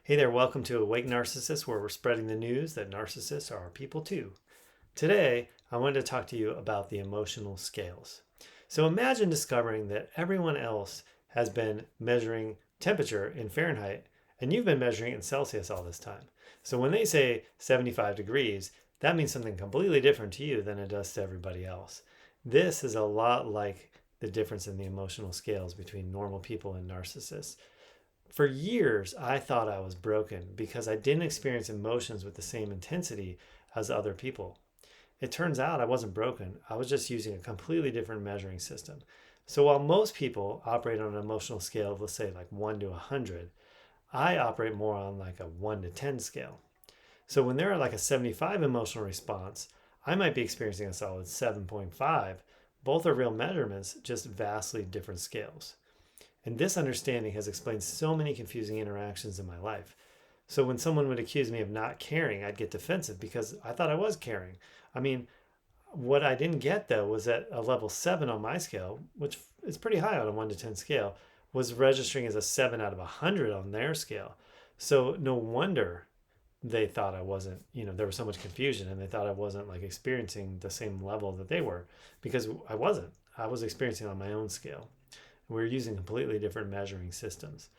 Hey there, welcome to Awake Narcissists, where we're spreading the news that narcissists are people too. Today, I wanted to talk to you about the emotional scales. So imagine discovering that everyone else has been measuring temperature in Fahrenheit and you've been measuring it in Celsius all this time. So when they say 75 degrees, that means something completely different to you than it does to everybody else. This is a lot like the difference in the emotional scales between normal people and narcissists. For years, I thought I was broken because I didn't experience emotions with the same intensity as other people. It turns out I wasn't broken, I was just using a completely different measuring system. So while most people operate on an emotional scale of, let's say, like 1 to 100, I operate more on like a 1 to 10 scale. So when they're at like a 75 emotional response, I might be experiencing a solid 7.5. Both are real measurements, just vastly different scales. And this understanding has explained so many confusing interactions in my life. So when someone would accuse me of not caring, I'd get defensive because I thought I was caring. I mean, what I didn't get though was that a level 7 on my scale, which is pretty high on a 1 to 10 scale, was registering as a 7 out of 100 on their scale. So no wonder they thought I wasn't, there was so much confusion and they thought I wasn't like experiencing the same level that they were because I wasn't. I was experiencing on my own scale. We're using completely different measuring systems.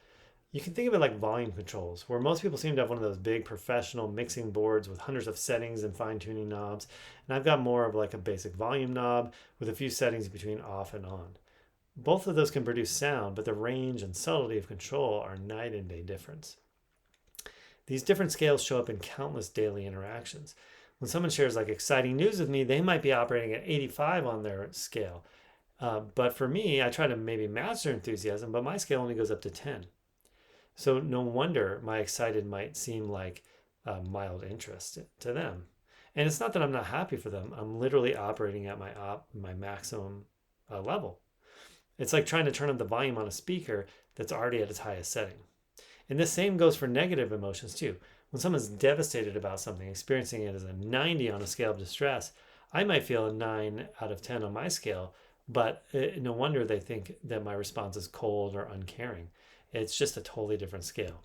You can think of it like volume controls, where most people seem to have one of those big professional mixing boards with hundreds of settings and fine tuning knobs. And I've got more of like a basic volume knob with a few settings between off and on. Both of those can produce sound, but the range and subtlety of control are night and day difference. These different scales show up in countless daily interactions. When someone shares like exciting news with me, they might be operating at 85 on their scale. But for me, I try to maybe match their enthusiasm, but my scale only goes up to 10. So no wonder my excited might seem like mild interest to them. And it's not that I'm not happy for them. I'm literally operating at my maximum level. It's like trying to turn up the volume on a speaker that's already at its highest setting. And the same goes for negative emotions too. When someone's devastated about something, experiencing it as a 90 on a scale of distress, I might feel a 9 out of 10 on my scale, but no wonder they think that my response is cold or uncaring. It's just a totally different scale.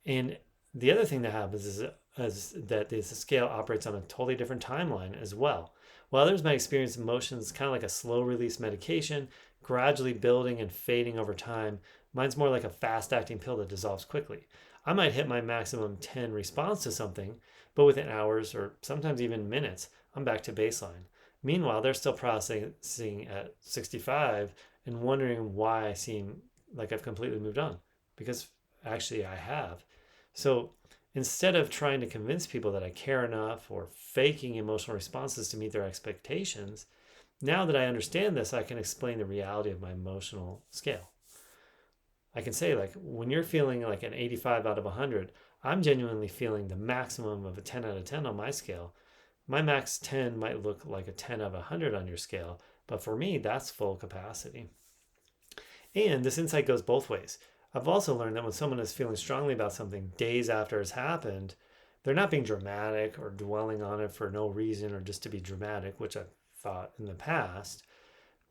And the other thing that happens is that this scale operates on a totally different timeline as well. While others might experience emotions kind of like a slow release medication, gradually building and fading over time, mine's more like a fast acting pill that dissolves quickly. I might hit my maximum 10 response to something, but within hours or sometimes even minutes, I'm back to baseline. Meanwhile, they're still processing at 65 and wondering why I seem like I've completely moved on, because actually I have. So instead of trying to convince people that I care enough or faking emotional responses to meet their expectations, now that I understand this, I can explain the reality of my emotional scale. I can say, like, when you're feeling like an 85 out of 100, I'm genuinely feeling the maximum of a 10 out of 10 on my scale. My max 10 might look like a 10 out of 100 on your scale, but for me, that's full capacity. And this insight goes both ways. I've also learned that when someone is feeling strongly about something days after it's happened, they're not being dramatic or dwelling on it for no reason or just to be dramatic, which I've thought in the past.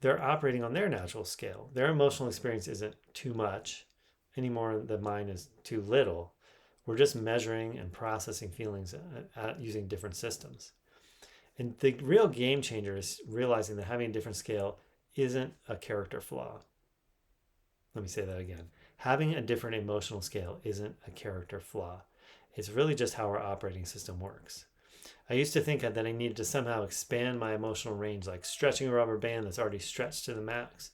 They're operating on their natural scale. Their emotional experience isn't too much anymore than mine is too little. We're just measuring and processing feelings using different systems. And the real game changer is realizing that having a different scale isn't a character flaw. Let me say that again. Having a different emotional scale isn't a character flaw. It's really just how our operating system works. I used to think that I needed to somehow expand my emotional range, like stretching a rubber band that's already stretched to the max.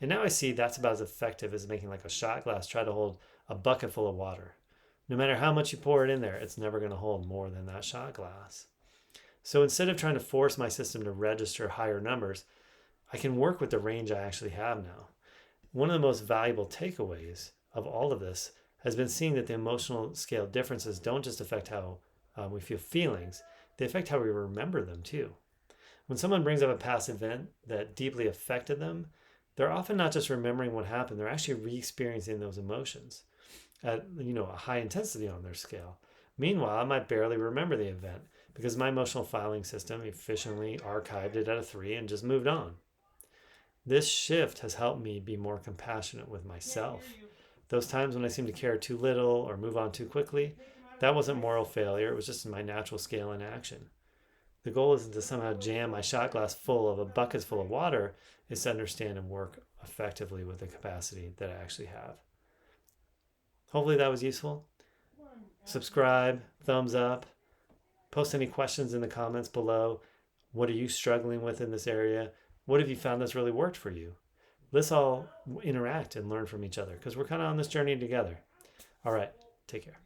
And now I see that's about as effective as making like a shot glass try to hold a bucket full of water. No matter how much you pour it in there, it's never going to hold more than that shot glass. So instead of trying to force my system to register higher numbers, I can work with the range I actually have now. One of the most valuable takeaways of all of this has been seeing that the emotional scale differences don't just affect how we feel feelings, they affect how we remember them too. When someone brings up a past event that deeply affected them, they're often not just remembering what happened, they're actually re-experiencing those emotions at a high intensity on their scale. Meanwhile, I might barely remember the event because my emotional filing system efficiently archived it at a 3 and just moved on. This shift has helped me be more compassionate with myself, Those times when I seem to care too little or move on too quickly, that wasn't moral failure. It was just my natural scale in action. The goal isn't to somehow jam my shot glass full of a bucket full of water. It's to understand and work effectively with the capacity that I actually have. Hopefully that was useful. Subscribe, thumbs up, post any questions in the comments below. What are you struggling with in this area? What have you found that's really worked for you? Let's all interact and learn from each other because we're kind of on this journey together. All right, take care.